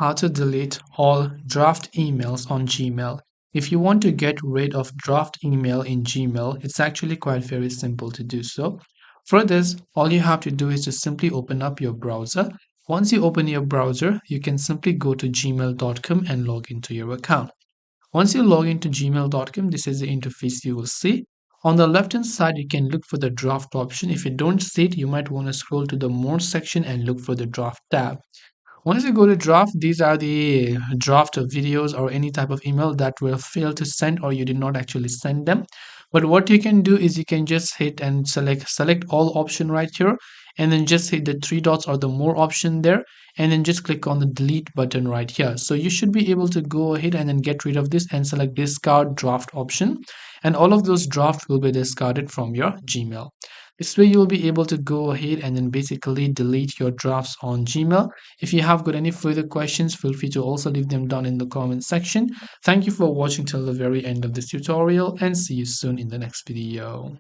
how to delete all draft emails on Gmail. If you want to get rid of draft email in Gmail, it's actually quite very simple to do so. For this, all you have to do is to simply open up your browser. Once you open your browser, you can simply go to gmail.com and log into your account. Once you log into gmail.com, this is the interface you will see. On the left hand side, you can look for the draft option. If you don't see it, you might want to scroll to the more section and look for the draft tab. Once you go to draft, these are the draft of videos or any type of email that will fail to send or you did not actually send them. But what you can do is you can just hit and select all option right here, and then just hit the three dots or the more option there, and then just click on the delete button right here. So you should be able to go ahead and then get rid of this and select discard draft option, and all of those drafts will be discarded from your Gmail. This way you'll be able to go ahead and then basically delete your drafts on Gmail. If you have got any further questions, feel free to also leave them down in the comment section. Thank you for watching till the very end of this tutorial, and see you soon in the next video.